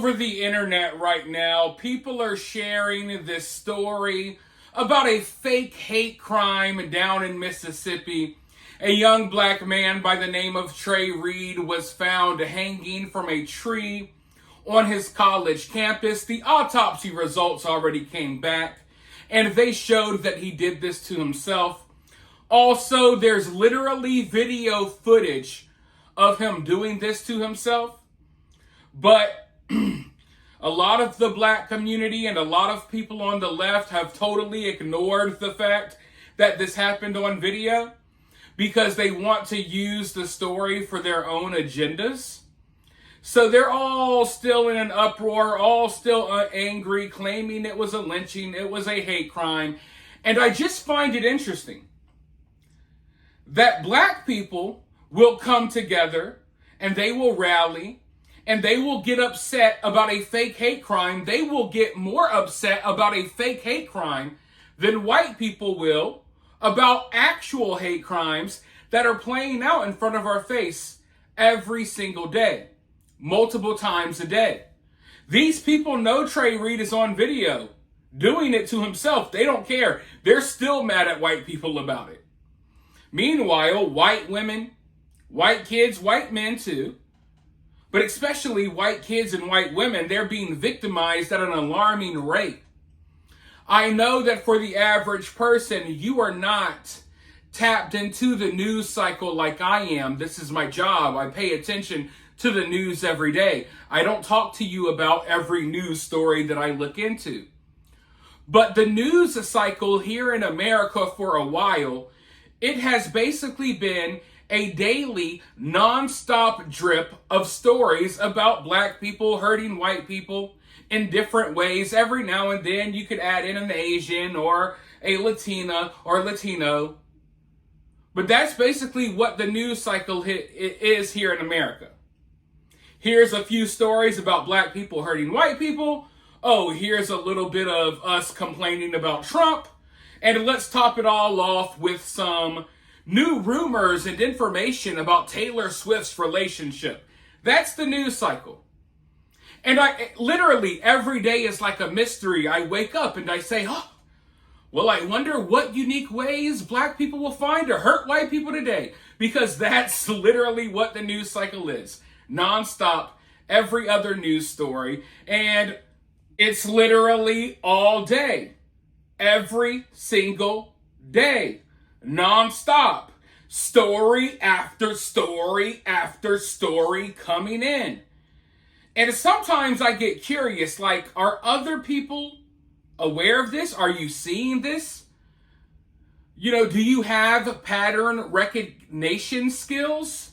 over the internet right now, people are sharing this story about a fake hate crime down in Mississippi. A young black man by the name of Trey Reed was found hanging from a tree on his college campus. The autopsy results already came back, and they showed that he did this to himself. Also, there's literally video footage of him doing this to himself. But a lot of the black community and a lot of people on the left have totally ignored the fact that this happened on video because they want to use the story for their own agendas. So they're all still in an uproar, all still angry, claiming it was a lynching, it was a hate crime. And I just find it interesting that black people will come together and they will rally and they will get upset about a fake hate crime. They will get more upset about a fake hate crime than white people will about actual hate crimes that are playing out in front of our face every single day, multiple times a day. These people know Trey Reed is on video doing it to himself. They don't care. They're still mad at white people about it. Meanwhile, white women, white kids, white men too, but especially white kids and white women, they're being victimized at an alarming rate. I know that for the average person, you are not tapped into the news cycle like I am. This is my job. I pay attention to the news every day. I don't talk to you about every news story that I look into. But the news cycle here in America for a while, it has basically been a daily, non-stop drip of stories about black people hurting white people in different ways. Every now and then you could add in an Asian or a Latina or Latino. But that's basically what the news cycle is here in America. Here's a few stories about black people hurting white people. Oh, here's a little bit of us complaining about Trump. And let's top it all off with some new rumors and information about Taylor Swift's relationship. That's the news cycle. And I literally every day is like a mystery. I wake up and I say, oh, well, I wonder what unique ways black people will find to hurt white people today. Because that's literally what the news cycle is. Nonstop, every other news story. And it's literally all day. Every single day. Nonstop. Story after story after story coming in. And sometimes I get curious, like, are other people aware of this? Are you seeing this? You know, do you have pattern recognition skills?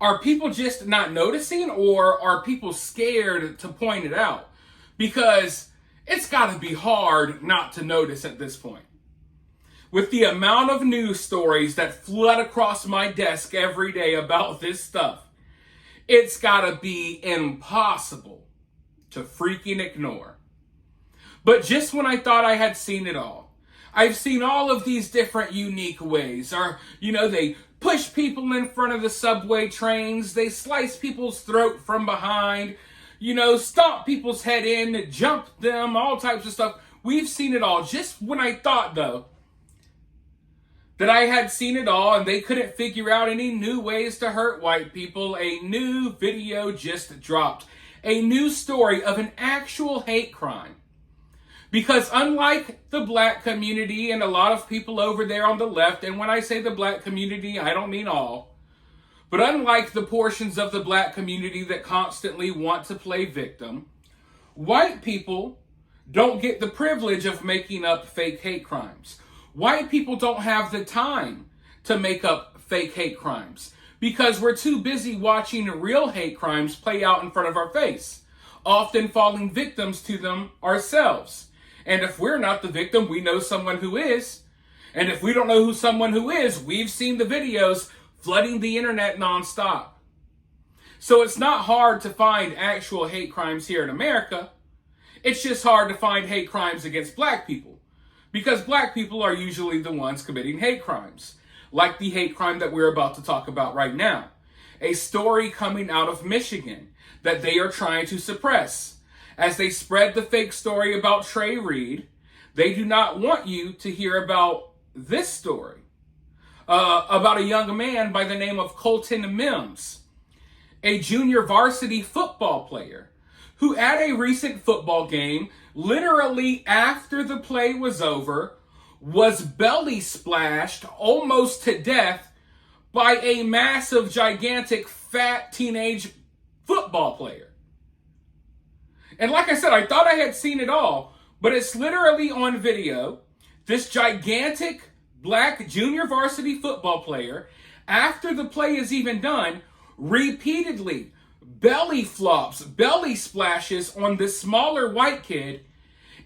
Are people just not noticing, or are people scared to point it out? Because it's got to be hard not to notice at this point. With the amount of news stories that flood across my desk every day about this stuff, it's got to be impossible to freaking ignore. But just when I thought I had seen it all, I've seen all of these different unique ways. Or, you know, they push people in front of the subway trains, they slice people's throat from behind, you know, stomp people's head in, jump them, all types of stuff. We've seen it all. Just when I thought, though, that I had seen it all and they couldn't figure out any new ways to hurt white people, a new video just dropped. A new story of an actual hate crime. Because unlike the black community and a lot of people over there on the left, and when I say the black community, I don't mean all, but unlike the portions of the black community that constantly want to play victim, white people don't get the privilege of making up fake hate crimes. White people don't have the time to make up fake hate crimes because we're too busy watching real hate crimes play out in front of our face, often falling victims to them ourselves. And if we're not the victim, we know someone who is. And if we don't know who someone who is, we've seen the videos flooding the internet nonstop. So it's not hard to find actual hate crimes here in America. It's just hard to find hate crimes against black people. Because black people are usually the ones committing hate crimes. Like the hate crime that we're about to talk about right now. A story coming out of Michigan. that they are trying to suppress. As they spread the fake story about Trey Reed, they do not want you to hear about this story about a young man by the name of Colton Mims, a junior varsity football player who at a recent football game, literally after the play was over, was belly splashed almost to death by a massive, gigantic, fat teenage football player. And like I said, I thought I had seen it all, but it's literally on video. This gigantic black junior varsity football player, after the play is even done, repeatedly belly flops, belly splashes on this smaller white kid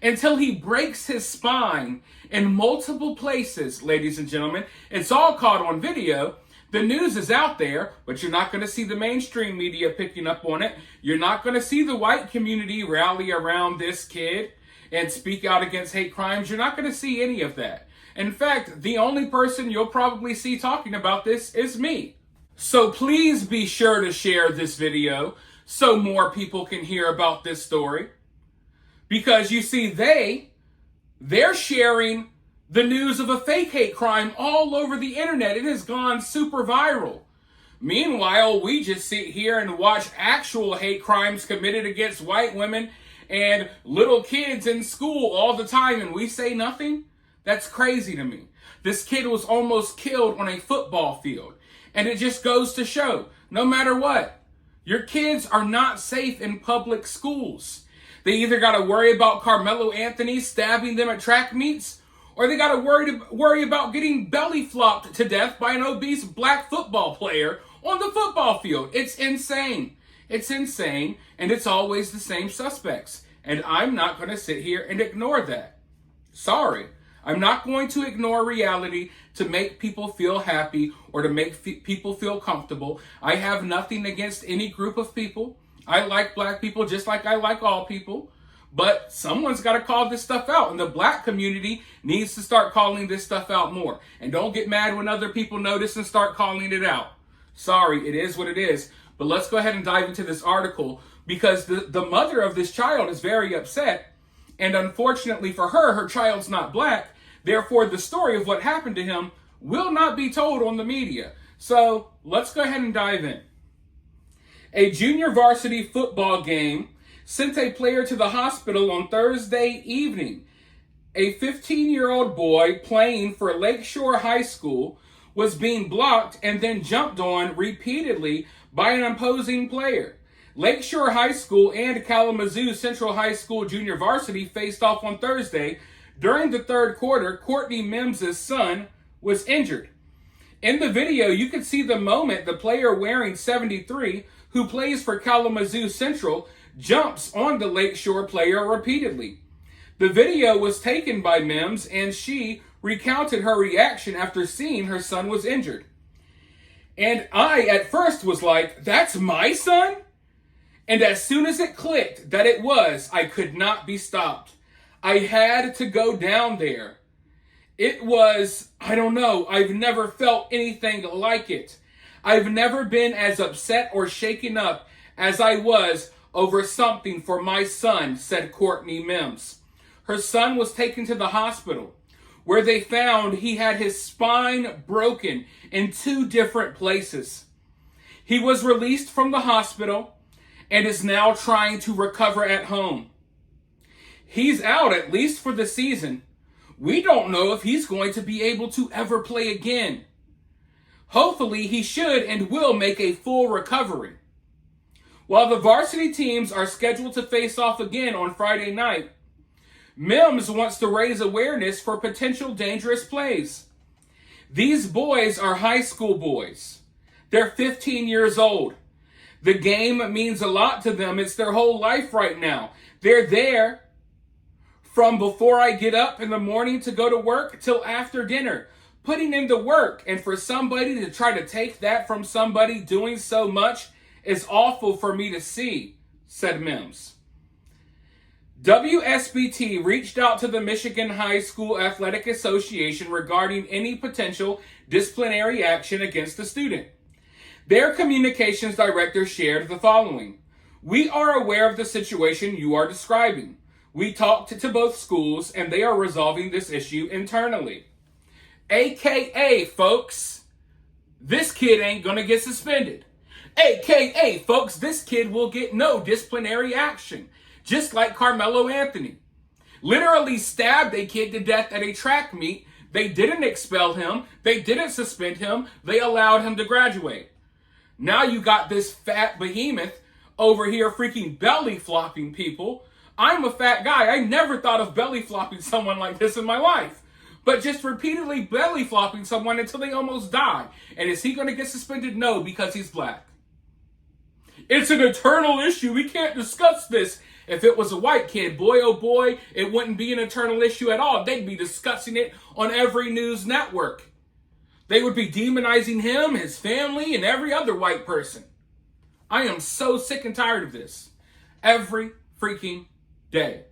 until he breaks his spine in multiple places, ladies and gentlemen. It's all caught on video. The news is out there, but you're not going to see the mainstream media picking up on it. You're not going to see the white community rally around this kid and speak out against hate crimes. You're not going to see any of that. In fact, the only person you'll probably see talking about this is me. So please be sure to share this video so more people can hear about this story. Because you see, they're sharing the news of a fake hate crime all over the internet. It has gone super viral. Meanwhile, we just sit here and watch actual hate crimes committed against white women and little kids in school all the time, and we say nothing? That's crazy to me. This kid was almost killed on a football field. And it just goes to show, no matter what, your kids are not safe in public schools. They either got to worry about Carmelo Anthony stabbing them at track meets, or they got to worry about getting belly flopped to death by an obese black football player on the football field. It's insane. It's insane, and it's always the same suspects. And I'm not going to sit here and ignore that. Sorry. I'm not going to ignore reality to make people feel happy or to make people feel comfortable. I have nothing against any group of people. I like black people just like I like all people. But someone's got to call this stuff out, and the black community needs to start calling this stuff out more. And don't get mad when other people notice and start calling it out. Sorry, it is what it is. But let's go ahead and dive into this article, because the mother of this child is very upset. And unfortunately for her, her child's not black. Therefore, the story of what happened to him will not be told on the media. So let's go ahead and dive in. A junior varsity football game sent a player to the hospital on Thursday evening. A 15-year-old boy playing for Lakeshore High School was being blocked and then jumped on repeatedly by an opposing player. Lakeshore High School and Kalamazoo Central High School junior varsity faced off on Thursday. During the third quarter, Courtney Mims' son was injured. In the video, you can see the moment the player wearing 73, who plays for Kalamazoo Central, jumps on the Lakeshore player repeatedly. The video was taken by Mims, and she recounted her reaction after seeing her son was injured. And I, at first, was like, that's my son? And as soon as it clicked that it was, I could not be stopped. I had to go down there. It was, I don't know, I've never felt anything like it. I've never been as upset or shaken up as I was over something for my son, said Courtney Mims. Her son was taken to the hospital, where they found he had his spine broken in 2 different places. He was released from the hospital and is now trying to recover at home. He's out at least for the season. We don't know if he's going to be able to ever play again. Hopefully he should and will make a full recovery. While the varsity teams are scheduled to face off again on Friday night, Mims wants to raise awareness for potential dangerous plays. These boys are high school boys. They're 15 years old. The game means a lot to them. It's their whole life right now. They're there from before I get up in the morning to go to work till after dinner, putting in the work. And for somebody to try to take that from somebody doing so much is awful for me to see, said Mims. WSBT reached out to the Michigan High School Athletic Association regarding any potential disciplinary action against the student. Their communications director shared the following. We are aware of the situation you are describing. We talked to both schools and they are resolving this issue internally. AKA, folks, this kid ain't gonna get suspended. AKA, folks, this kid will get no disciplinary action, just like Carmelo Anthony. Literally stabbed a kid to death at a track meet. They didn't expel him. They didn't suspend him. They allowed him to graduate. Now you got this fat behemoth over here freaking belly flopping people. I'm a fat guy. I never thought of belly flopping someone like this in my life. But just repeatedly belly flopping someone until they almost die. And is he going to get suspended? No, because he's black. It's an eternal issue. We can't discuss this. If it was a white kid, boy oh boy, it wouldn't be an eternal issue at all. They'd be discussing it on every news network. They would be demonizing him, his family, and every other white person. I am so sick and tired of this. Every freaking day.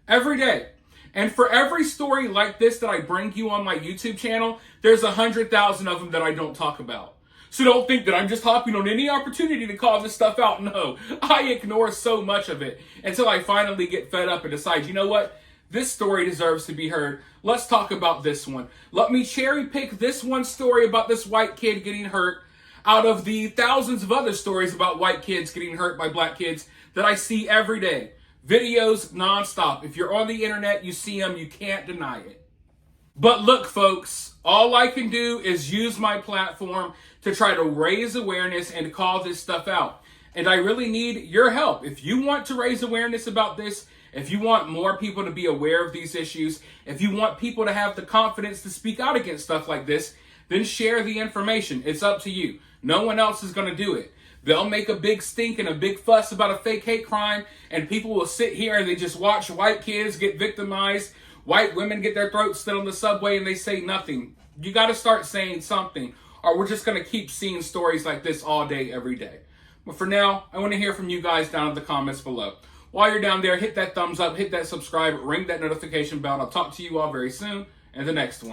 Every day. And for every story like this that I bring you on my YouTube channel, there's 100,000 of them that I don't talk about. So don't think that I'm just hopping on any opportunity to call this stuff out. No, I ignore so much of it until I finally get fed up and decide, you know what? This story deserves to be heard. Let's talk about this one. Let me cherry pick this one story about this white kid getting hurt out of the thousands of other stories about white kids getting hurt by black kids that I see every day. Videos nonstop. If you're on the internet, you see them, you can't deny it. But look, folks, all I can do is use my platform to try to raise awareness and call this stuff out. And I really need your help. If you want to raise awareness about this, if you want more people to be aware of these issues, if you want people to have the confidence to speak out against stuff like this, then share the information. It's up to you. No one else is going to do it. They'll make a big stink and a big fuss about a fake hate crime, and people will sit here and they just watch white kids get victimized, white women get their throats slit on the subway, and they say nothing. You got to start saying something, or we're just going to keep seeing stories like this all day, every day. But for now, I want to hear from you guys down in the comments below. While you're down there, hit that thumbs up, hit that subscribe, ring that notification bell. I'll talk to you all very soon in the next one.